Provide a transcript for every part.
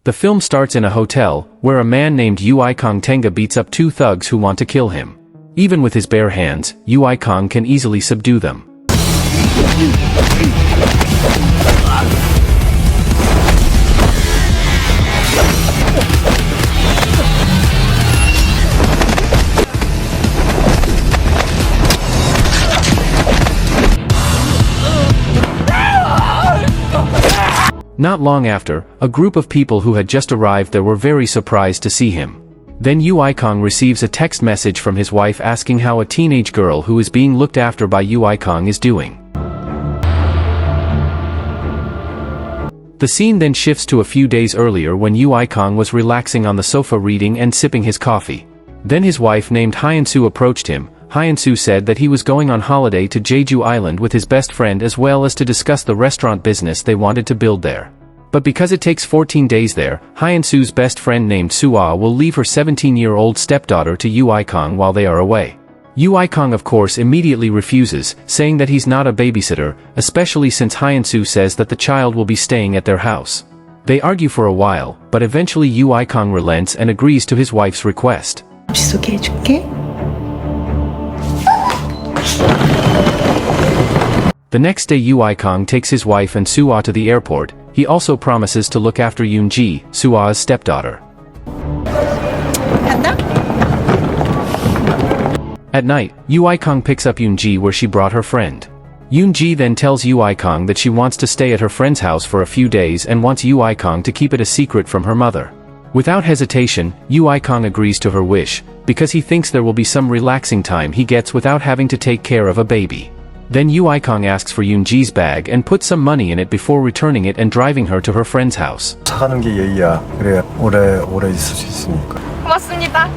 The film starts in a hotel, where a man named Ui Kong Tenga beats up two thugs who want to kill him. Even with his bare hands, Ui Kong can easily subdue them. Not long after, a group of people who had just arrived there were very surprised to see him. Then Ui Kong receives a text message from his wife asking how a teenage girl who is being looked after by Ui Kong is doing. The scene then shifts to a few days earlier when Ui Kong was relaxing on the sofa reading and sipping his coffee. Then his wife named Hyeon-soo approached him. Hyeon-soo said that he was going on holiday to Jeju Island with his best friend as well as to discuss the restaurant business they wanted to build there. But because it takes 14 days there, Hyeon-soo's best friend named Soo-ah will leave her 17-year-old stepdaughter to Ui Kong while they are away. Ui Kong of course immediately refuses, saying that he's not a babysitter, especially since Hyeon-soo says that the child will be staying at their house. They argue for a while, but eventually Ui Kong relents and agrees to his wife's request. The next day Ui Kong takes his wife and Soo-ah to the airport. He also promises to look after Yunji, Soo-ah's stepdaughter. At night, Ui Kong picks up Yunji where she brought her friend. Yunji then tells Ui Kong that she wants to stay at her friend's house for a few days and wants Ui Kong to keep it a secret from her mother. Without hesitation, Ui Kong agrees to her wish, because he thinks there will be some relaxing time he gets without having to take care of a baby. Then Ui Kong asks for Yunji's bag and puts some money in it before returning it and driving her to her friend's house. 사가는 게 예의야. 그래 오래 있을 수 있으니까. 고맙습니다.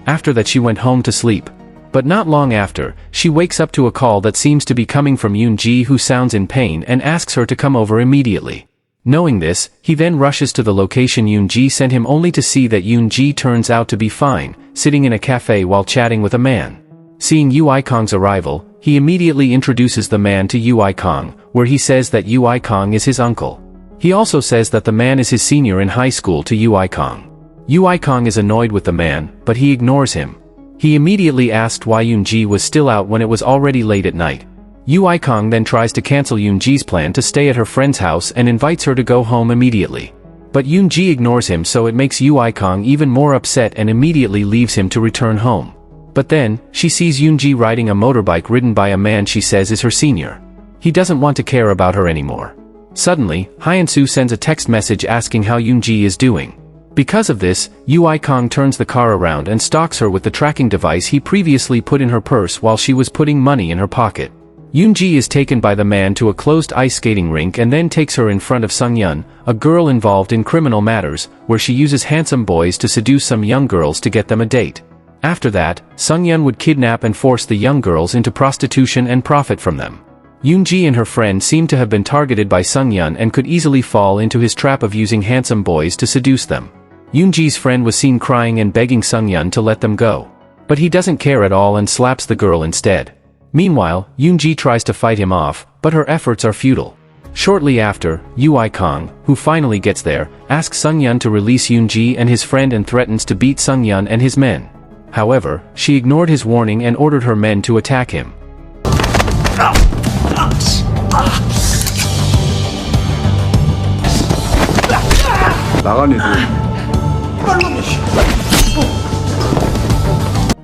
After that she went home to sleep. But not long after, she wakes up to a call that seems to be coming from Yunji, who sounds in pain and asks her to come over immediately. Knowing this, he then rushes to the location Yunji sent him only to see that Yunji turns out to be fine, sitting in a cafe while chatting with a man. Seeing Ui Kong's arrival, he immediately introduces the man to Ui Kong, where he says that Ui Kong is his uncle. He also says that the man is his senior in high school to Ui Kong. Ui Kong is annoyed with the man, but he ignores him. He immediately asked why Yunji was still out when it was already late at night. Ui Kong then tries to cancel Yunji's plan to stay at her friend's house and invites her to go home immediately. But Yunji ignores him, so it makes Ui Kong even more upset and immediately leaves him to return home. But then, she sees Yunji riding a motorbike ridden by a man she says is her senior. He doesn't want to care about her anymore. Suddenly, Hyeon-soo sends a text message asking how Yunji is doing. Because of this, Ui Kong turns the car around and stalks her with the tracking device he previously put in her purse while she was putting money in her pocket. Yunji is taken by the man to a closed ice skating rink and then takes her in front of Sung-yeon, a girl involved in criminal matters, where she uses handsome boys to seduce some young girls to get them a date. After that, Sung-yeon would kidnap and force the young girls into prostitution and profit from them. Yunji and her friend seem to have been targeted by Sung-yeon and could easily fall into his trap of using handsome boys to seduce them. Yunji's friend was seen crying and begging Sung-yeon to let them go. But he doesn't care at all and slaps the girl instead. Meanwhile, Yunji tries to fight him off, but her efforts are futile. Shortly after, Ui Kong, who finally gets there, asks Sung-yeon to release Yunji and his friend and threatens to beat Sung-yeon and his men. However, she ignored his warning and ordered her men to attack him.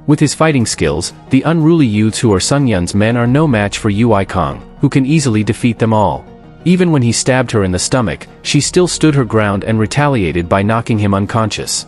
With his fighting skills, the unruly youths who are Sung-yeon's men are no match for Ui Kong, who can easily defeat them all. Even when he stabbed her in the stomach, she still stood her ground and retaliated by knocking him unconscious.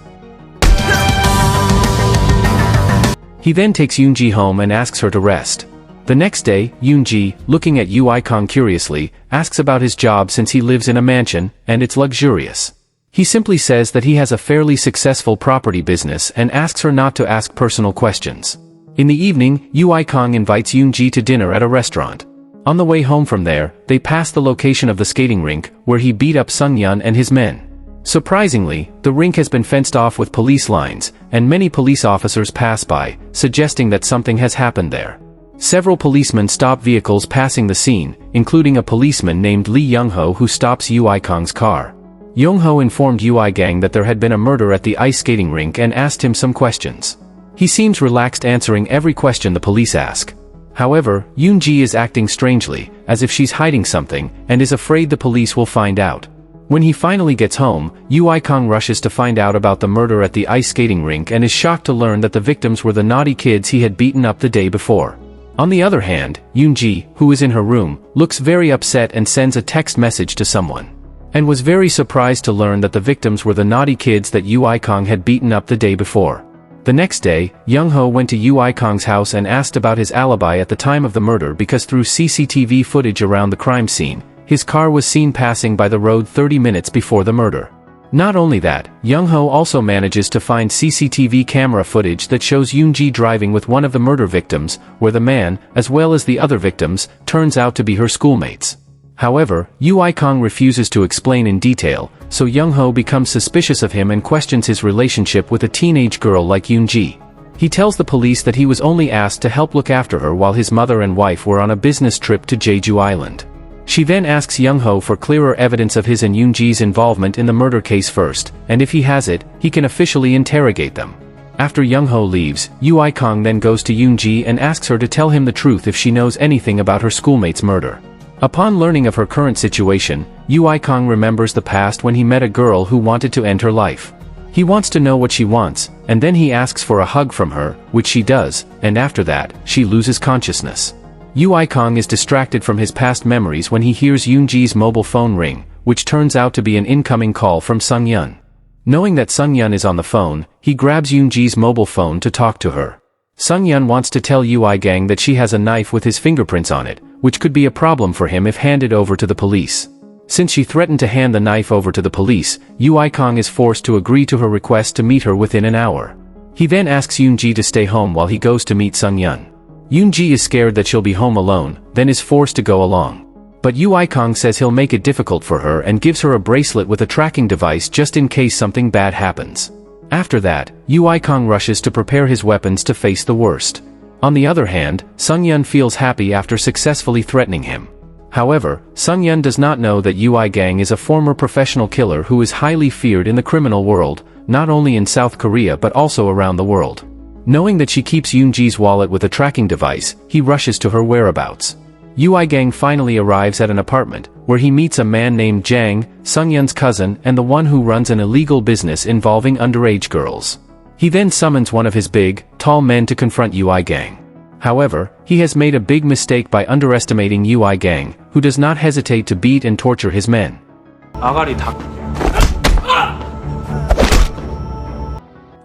He then takes Yunji home and asks her to rest. The next day, Yunji, looking at Ui Kong curiously, asks about his job since he lives in a mansion, and it's luxurious. He simply says that he has a fairly successful property business and asks her not to ask personal questions. In the evening, Ui Kong invites Yunji to dinner at a restaurant. On the way home from there, they pass the location of the skating rink, where he beat up Sung-yeon and his men. Surprisingly, the rink has been fenced off with police lines, and many police officers pass by, suggesting that something has happened there. Several policemen stop vehicles passing the scene, including a policeman named Lee Young-ho who stops Yu Aikong's car. Young-ho informed Yu Aigang that there had been a murder at the ice skating rink and asked him some questions. He seems relaxed answering every question the police ask. However, Yunji is acting strangely, as if she's hiding something, and is afraid the police will find out. When he finally gets home, Yu Aikong rushes to find out about the murder at the ice skating rink and is shocked to learn that the victims were the naughty kids he had beaten up the day before. On the other hand, Yunji, who is in her room, looks very upset and sends a text message to someone. And was very surprised to learn that the victims were the naughty kids that Yu Aikong had beaten up the day before. The next day, Young-ho went to Yu Aikong's house and asked about his alibi at the time of the murder because through CCTV footage around the crime scene, his car was seen passing by the road 30 minutes before the murder. Not only that, Young-ho also manages to find CCTV camera footage that shows Yunji driving with one of the murder victims, where the man, as well as the other victims, turns out to be her schoolmates. However, Yu Aikong refuses to explain in detail, so Young-ho becomes suspicious of him and questions his relationship with a teenage girl like Yunji. He tells the police that he was only asked to help look after her while his mother and wife were on a business trip to Jeju Island. She then asks Young-ho for clearer evidence of his and Yunji's involvement in the murder case first, and if he has it, he can officially interrogate them. After Young-ho leaves, Yu Aikong then goes to Yunji and asks her to tell him the truth if she knows anything about her schoolmate's murder. Upon learning of her current situation, Yu Aikong remembers the past when he met a girl who wanted to end her life. He wants to know what she wants, and then he asks for a hug from her, which she does, and after that, she loses consciousness. Yu Aikong is distracted from his past memories when he hears Yunji's mobile phone ring, which turns out to be an incoming call from Sung-yun. Knowing that Sung-yun is on the phone, he grabs Yunji's mobile phone to talk to her. Sung-yun wants to tell Yu Aigang that she has a knife with his fingerprints on it, which could be a problem for him if handed over to the police. Since she threatened to hand the knife over to the police, Yu Aikong is forced to agree to her request to meet her within an hour. He then asks Yunji to stay home while he goes to meet Sung-yun. Yunji is scared that she'll be home alone, then is forced to go along. But Yu Aikong says he'll make it difficult for her and gives her a bracelet with a tracking device just in case something bad happens. After that, Yu Aikong rushes to prepare his weapons to face the worst. On the other hand, Sung-yun feels happy after successfully threatening him. However, Sung-yun does not know that Yu Aigang is a former professional killer who is highly feared in the criminal world, not only in South Korea but also around the world. Knowing that she keeps Yunji's wallet with a tracking device, he rushes to her whereabouts. Yu Aigang finally arrives at an apartment, where he meets a man named Jang, Sung-yun's cousin and the one who runs an illegal business involving underage girls. He then summons one of his big, tall men to confront Yu Aigang. However, he has made a big mistake by underestimating Yu Aigang, who does not hesitate to beat and torture his men.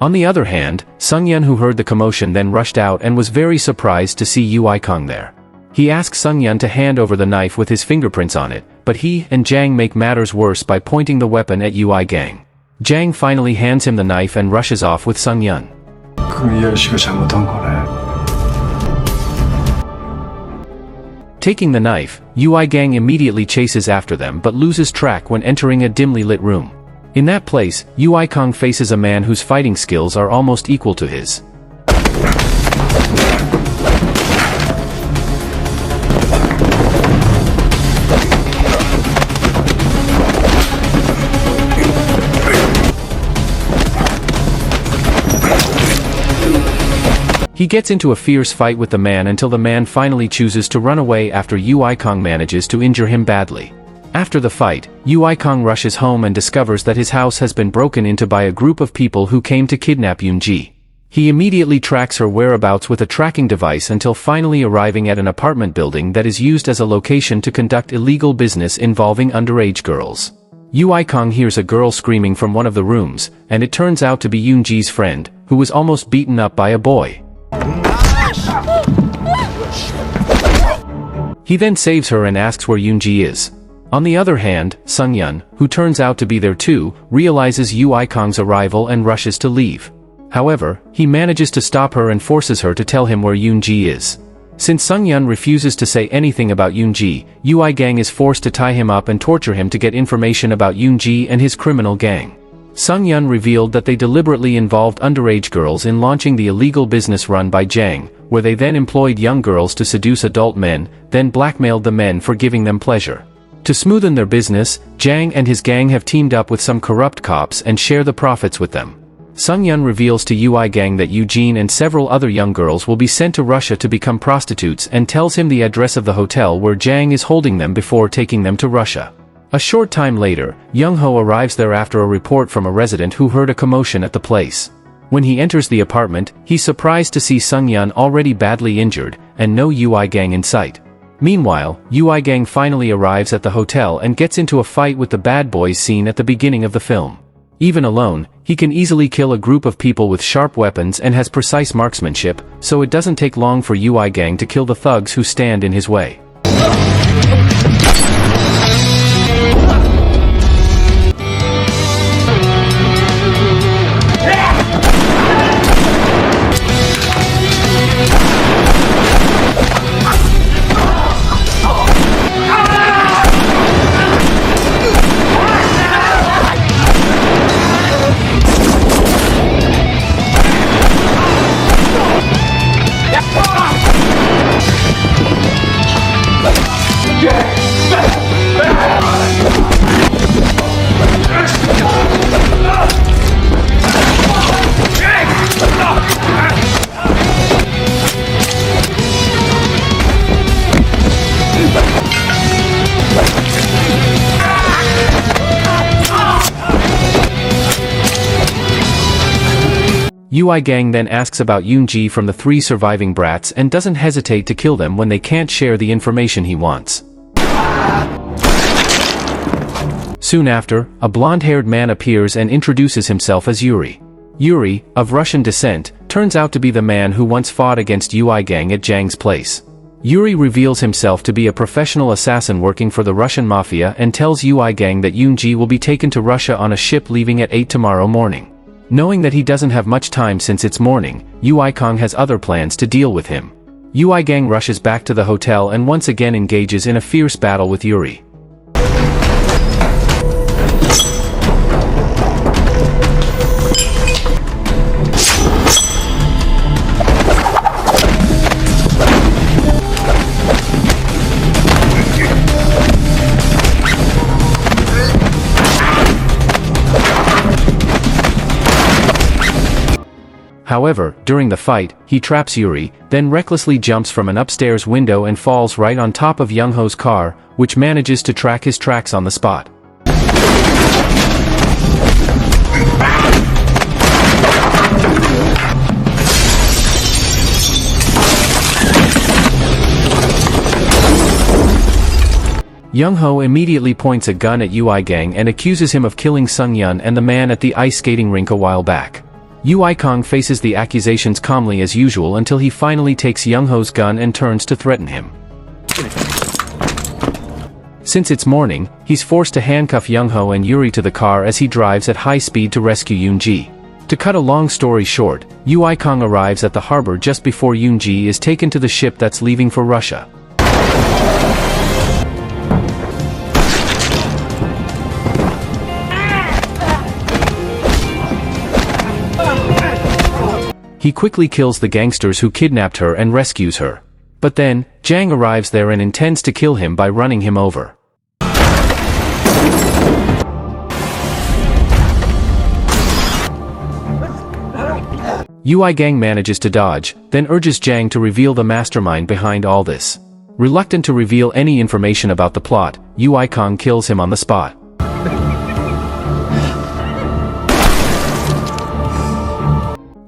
On the other hand, Sung-yun who heard the commotion then rushed out and was very surprised to see Yu Aikong there. He asks Sung-yun to hand over the knife with his fingerprints on it, but he and Jang make matters worse by pointing the weapon at Yu Aigang. Jang finally hands him the knife and rushes off with Sung-yun. Taking the knife, Yu Aigang immediately chases after them but loses track when entering a dimly lit room. In that place, Yu Aikong faces a man whose fighting skills are almost equal to his. He gets into a fierce fight with the man until the man finally chooses to run away after Yu Aikong manages to injure him badly. After the fight, Yu Aikong rushes home and discovers that his house has been broken into by a group of people who came to kidnap Yunji. He immediately tracks her whereabouts with a tracking device until finally arriving at an apartment building that is used as a location to conduct illegal business involving underage girls. Yu Aikong hears a girl screaming from one of the rooms, and it turns out to be Yunji's friend, who was almost beaten up by a boy. He then saves her and asks where Yunji is. On the other hand, Sung-yun, who turns out to be there too, realizes Yu Aikong's arrival and rushes to leave. However, he manages to stop her and forces her to tell him where Yunji is. Since Sung-yun refuses to say anything about Yunji, Yu Aigang is forced to tie him up and torture him to get information about Yunji and his criminal gang. Sung-yun revealed that they deliberately involved underage girls in launching the illegal business run by Jang, where they then employed young girls to seduce adult men, then blackmailed the men for giving them pleasure. To smoothen their business, Jang and his gang have teamed up with some corrupt cops and share the profits with them. Sung-yun reveals to UI gang that Eugene and several other young girls will be sent to Russia to become prostitutes and tells him the address of the hotel where Jang is holding them before taking them to Russia. A short time later, Young-ho arrives there after a report from a resident who heard a commotion at the place. When he enters the apartment, he's surprised to see Sung-yun already badly injured, and no UI gang in sight. Meanwhile, UI gang finally arrives at the hotel and gets into a fight with the bad boys seen at the beginning of the film. Even alone, he can easily kill a group of people with sharp weapons and has precise marksmanship, so it doesn't take long for UI gang to kill the thugs who stand in his way. UI gang then asks about Yunji from the 3 surviving brats and doesn't hesitate to kill them when they can't share the information he wants. Soon after, a blonde-haired man appears and introduces himself as Yuri. Yuri, of Russian descent, turns out to be the man who once fought against UI gang at Jang's place. Yuri reveals himself to be a professional assassin working for the Russian Mafia and tells UI gang that Yunji will be taken to Russia on a ship leaving at 8 tomorrow morning. Knowing that he doesn't have much time since it's morning, UI Kong has other plans to deal with him. UI gang rushes back to the hotel and once again engages in a fierce battle with Yuri. However, during the fight, he traps Yuri, then recklessly jumps from an upstairs window and falls right on top of Young-ho's car, which manages to track his tracks on the spot. Young-ho immediately points a gun at UI gang and accuses him of killing Sung-yun and the man at the ice skating rink a while back. UI Kong faces the accusations calmly as usual until he finally takes Young-ho's gun and turns to threaten him. Since it's morning, he's forced to handcuff Young-ho and Yuri to the car as he drives at high speed to rescue Yunji. To cut a long story short, UI Kong arrives at the harbor just before Yunji is taken to the ship that's leaving for Russia. He quickly kills the gangsters who kidnapped her and rescues her. But then, Jang arrives there and intends to kill him by running him over. UI gang manages to dodge, then urges Jang to reveal the mastermind behind all this. Reluctant to reveal any information about the plot, UI Kong kills him on the spot.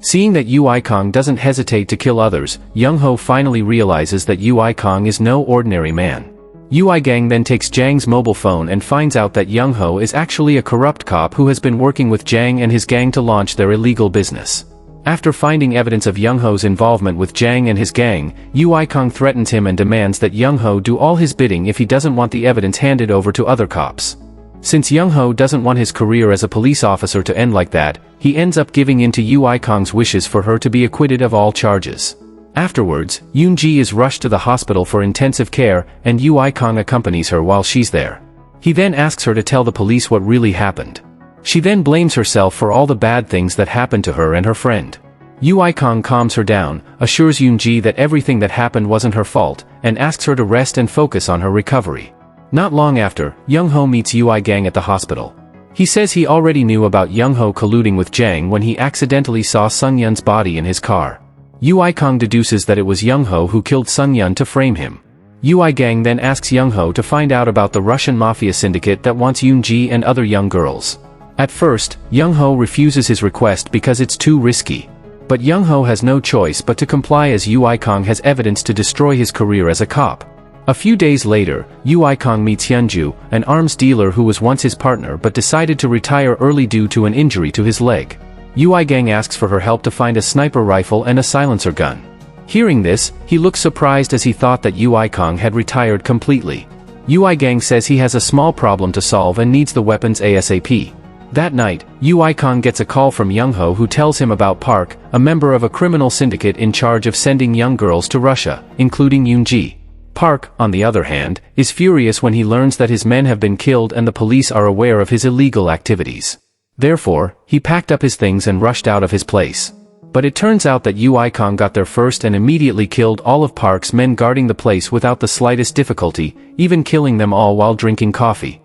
Seeing that UI Kong doesn't hesitate to kill others, Young-ho finally realizes that UI Kong is no ordinary man. UI gang then takes Jang's mobile phone and finds out that Young-ho is actually a corrupt cop who has been working with Jang and his gang to launch their illegal business. After finding evidence of Young-ho's involvement with Jang and his gang, UI Kong threatens him and demands that Young-ho do all his bidding if he doesn't want the evidence handed over to other cops. Since Young-ho doesn't want his career as a police officer to end like that, he ends up giving in to UI Kong's wishes for her to be acquitted of all charges. Afterwards, Yunji is rushed to the hospital for intensive care, and UI Kong accompanies her while she's there. He then asks her to tell the police what really happened. She then blames herself for all the bad things that happened to her and her friend. Yui Kong calms her down, assures Yunji that everything that happened wasn't her fault, and asks her to rest and focus on her recovery. Not long after, Young-ho meets Yui Gang at the hospital. He says he already knew about Young-ho colluding with Jang when he accidentally saw Sung-yun's body in his car. Yui Kong deduces that it was Young-ho who killed Sung-yun to frame him. Yui Gang then asks Young-ho to find out about the Russian Mafia syndicate that wants Yunji and other young girls. At first, Young-ho refuses his request because it's too risky. But Young-ho has no choice but to comply as Yui Kong has evidence to destroy his career as a cop. A few days later, Yui Kong meets Hyunju, an arms dealer who was once his partner but decided to retire early due to an injury to his leg. Yui Gang asks for her help to find a sniper rifle and a silencer gun. Hearing this, he looks surprised as he thought that Yui Kong had retired completely. Yui Gang says he has a small problem to solve and needs the weapons ASAP. That night, Yui Kong gets a call from Young-ho who tells him about Park, a member of a criminal syndicate in charge of sending young girls to Russia, including Yunji. Park, on the other hand, is furious when he learns that his men have been killed and the police are aware of his illegal activities. Therefore, he packed up his things and rushed out of his place. But it turns out that Yui Kong got there first and immediately killed all of Park's men guarding the place without the slightest difficulty, even killing them all while drinking coffee.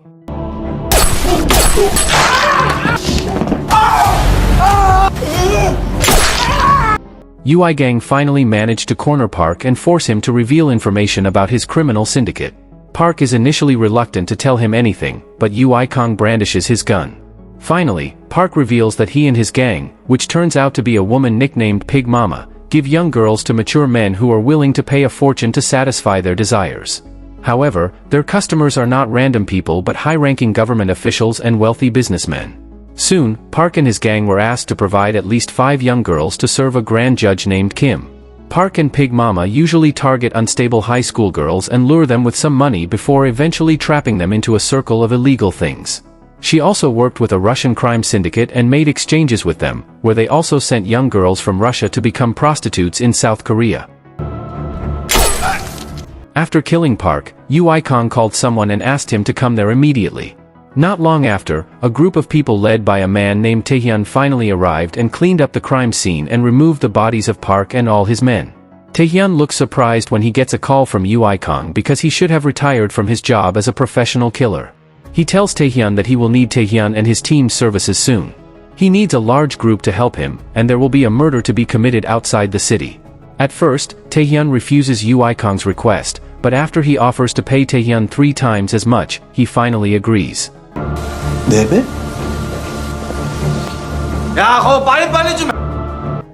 Yui Gang finally managed to corner Park and force him to reveal information about his criminal syndicate. Park is initially reluctant to tell him anything, but Yui Kong brandishes his gun. Finally, Park reveals that he and his gang, which turns out to be a woman nicknamed Pig Mama, give young girls to mature men who are willing to pay a fortune to satisfy their desires. However, their customers are not random people but high-ranking government officials and wealthy businessmen. Soon, Park and his gang were asked to provide at least 5 young girls to serve a grand judge named Kim. Park and Pig Mama usually target unstable high school girls and lure them with some money before eventually trapping them into a circle of illegal things. She also worked with a Russian crime syndicate and made exchanges with them, where they also sent young girls from Russia to become prostitutes in South Korea. After killing Park, Yui Kong called someone and asked him to come there immediately. Not long after, a group of people led by a man named Taehyun finally arrived and cleaned up the crime scene and removed the bodies of Park and all his men. Taehyun looks surprised when he gets a call from Yui Kong because he should have retired from his job as a professional killer. He tells Taehyun that he will need Taehyun and his team's services soon. He needs a large group to help him, and there will be a murder to be committed outside the city. At first, Taehyun refuses Yui Kong's request, but after he offers to pay Taehyun 3 times as much, he finally agrees.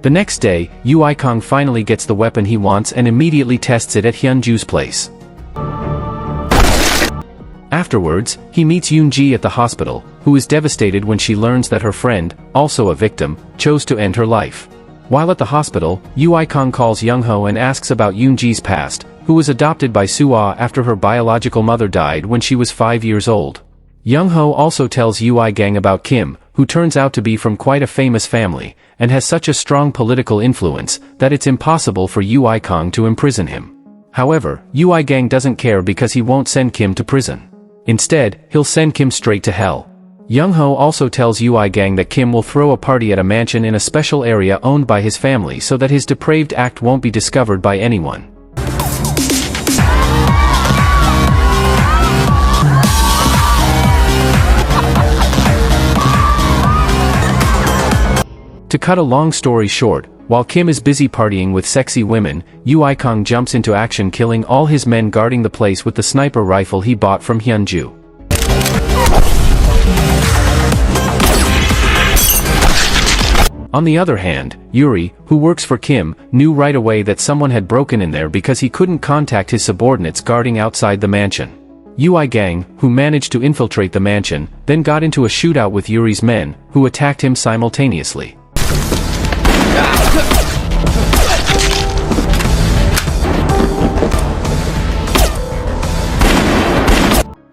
The next day, Yui Kong finally gets the weapon he wants and immediately tests it at Hyunju's place. Afterwards, he meets Yunji at the hospital, who is devastated when she learns that her friend, also a victim, chose to end her life. While at the hospital, Yui Kong calls Young-ho and asks about Yunji's past, who was adopted by Suah after her biological mother died when she was 5 years old. Young-ho also tells Yui Gang about Kim, who turns out to be from quite a famous family, and has such a strong political influence, that it's impossible for Yui Kong to imprison him. However, Yui Gang doesn't care because he won't send Kim to prison. Instead, he'll send Kim straight to hell. Young-ho also tells Yui Gang that Kim will throw a party at a mansion in a special area owned by his family so that his depraved act won't be discovered by anyone. To cut a long story short, while Kim is busy partying with sexy women, Yui Kong jumps into action killing all his men guarding the place with the sniper rifle he bought from Hyunju. On the other hand, Yuri, who works for Kim, knew right away that someone had broken in there because he couldn't contact his subordinates guarding outside the mansion. Yui Gang, who managed to infiltrate the mansion, then got into a shootout with Yuri's men, who attacked him simultaneously.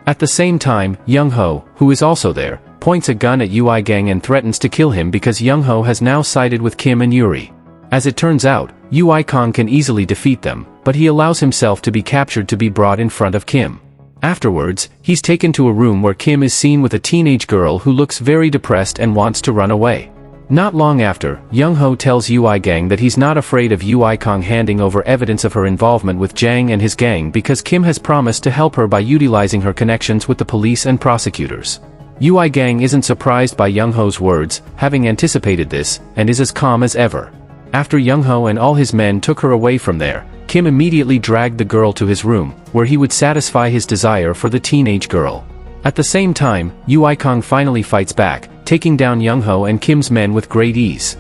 At the same time, Young-ho, who is also there, points a gun at Yui Gang and threatens to kill him because Young-ho has now sided with Kim and Yuri. As it turns out, Yui Kong can easily defeat them, but he allows himself to be captured to be brought in front of Kim. Afterwards, he's taken to a room where Kim is seen with a teenage girl who looks very depressed and wants to run away. Not long after, Young-ho tells Ui Gang that he's not afraid of Ui Kong handing over evidence of her involvement with Jang and his gang because Kim has promised to help her by utilizing her connections with the police and prosecutors. Ui Gang isn't surprised by Young-ho's words, having anticipated this, and is as calm as ever. After Young-ho and all his men took her away from there, Kim immediately dragged the girl to his room, where he would satisfy his desire for the teenage girl. At the same time, Ui Kong finally fights back, taking down Young-ho and Kim's men with great ease.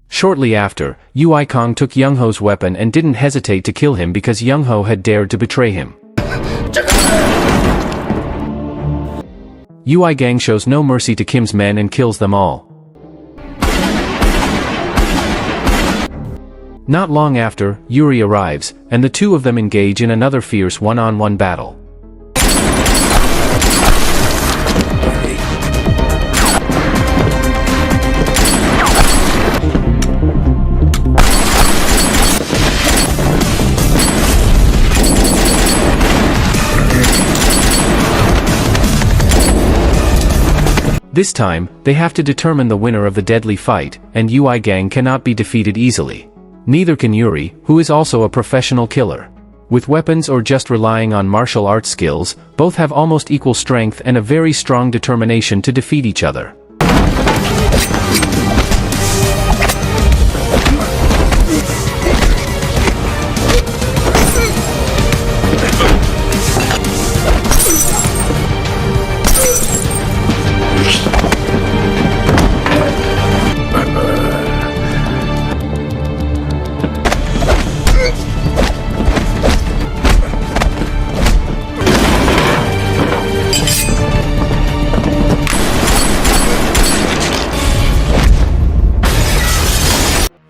Shortly after, Ui Kong took Young-ho's weapon and didn't hesitate to kill him because Young-ho had dared to betray him. Ui Gang shows no mercy to Kim's men and kills them all. Not long after, Yuri arrives, and the two of them engage in another fierce one-on-one battle. This time, they have to determine the winner of the deadly fight, and Ui Gang cannot be defeated easily. Neither can Yuri, who is also a professional killer. With weapons or just relying on martial arts skills, both have almost equal strength and a very strong determination to defeat each other.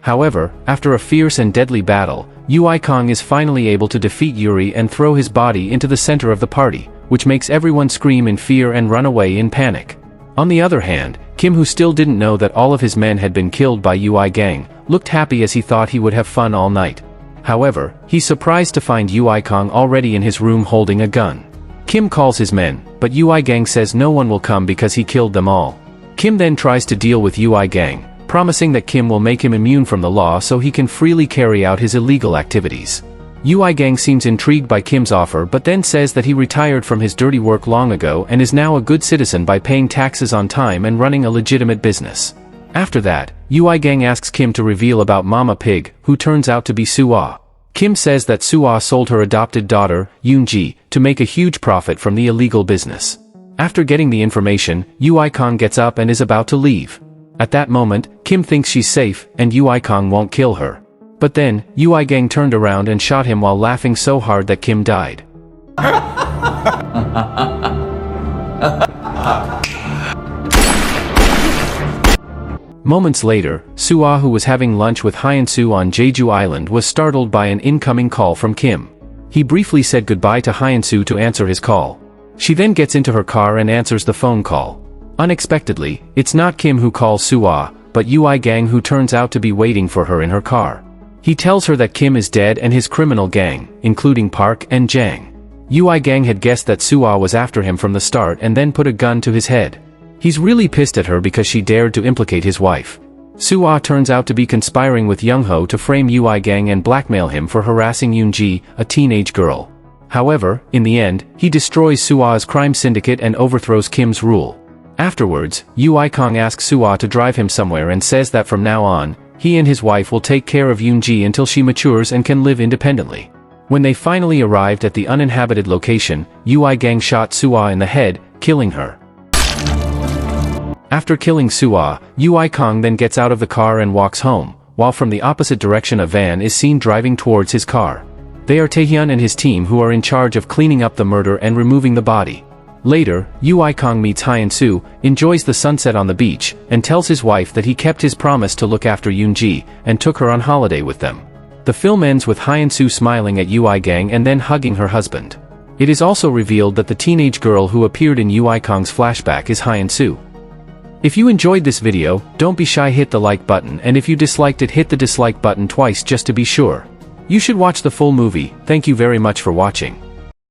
However, after a fierce and deadly battle, Ui Kong is finally able to defeat Yuri and throw his body into the center of the party, which makes everyone scream in fear and run away in panic. On the other hand, Kim, who still didn't know that all of his men had been killed by Ui Gang, looked happy as he thought he would have fun all night. However, he's surprised to find Ui Kong already in his room holding a gun. Kim calls his men, but Ui Gang says no one will come because he killed them all. Kim then tries to deal with Ui Gang, promising that Kim will make him immune from the law so he can freely carry out his illegal activities. Ui Gang seems intrigued by Kim's offer but then says that he retired from his dirty work long ago and is now a good citizen by paying taxes on time and running a legitimate business. After that, Ui Gang asks Kim to reveal about Mama Pig, who turns out to be Suah. Kim says that Suah sold her adopted daughter, Yunji, to make a huge profit from the illegal business. After getting the information, Ui Kong gets up and is about to leave. At that moment, Kim thinks she's safe, and Ui Kong won't kill her. But then, Ui Gang turned around and shot him while laughing so hard that Kim died. Moments later, Suah, who was having lunch with Hyun-soo on Jeju Island, was startled by an incoming call from Kim. He briefly said goodbye to Hyun-soo to answer his call. She then gets into her car and answers the phone call. Unexpectedly, it's not Kim who calls Suah, but Ui Gang, who turns out to be waiting for her in her car. He tells her that Kim is dead and his criminal gang, including Park and Jang. Ui Gang had guessed that Suah was after him from the start and then put a gun to his head. He's really pissed at her because she dared to implicate his wife. Suah turns out to be conspiring with Young-ho to frame Ui Gang and blackmail him for harassing Yunji, a teenage girl. However, in the end, he destroys Suah's crime syndicate and overthrows Kim's rule. Afterwards, Ui Kong asks Suah to drive him somewhere and says that from now on, he and his wife will take care of Yunji until she matures and can live independently. When they finally arrived at the uninhabited location, Ui Gang shot Suah in the head, killing her. After killing Suah, Ui Kong then gets out of the car and walks home, while from the opposite direction a van is seen driving towards his car. They are Taehyun and his team who are in charge of cleaning up the murder and removing the body. Later, Ui Kong meets Hyun-soo, enjoys the sunset on the beach, and tells his wife that he kept his promise to look after Yunji, and took her on holiday with them. The film ends with Hyun-soo smiling at Ui Gang and then hugging her husband. It is also revealed that the teenage girl who appeared in Ui Kong's flashback is Hyun-soo. If you enjoyed this video, don't be shy, hit the like button, and if you disliked it, hit the dislike button twice just to be sure. You should watch the full movie. Thank you very much for watching.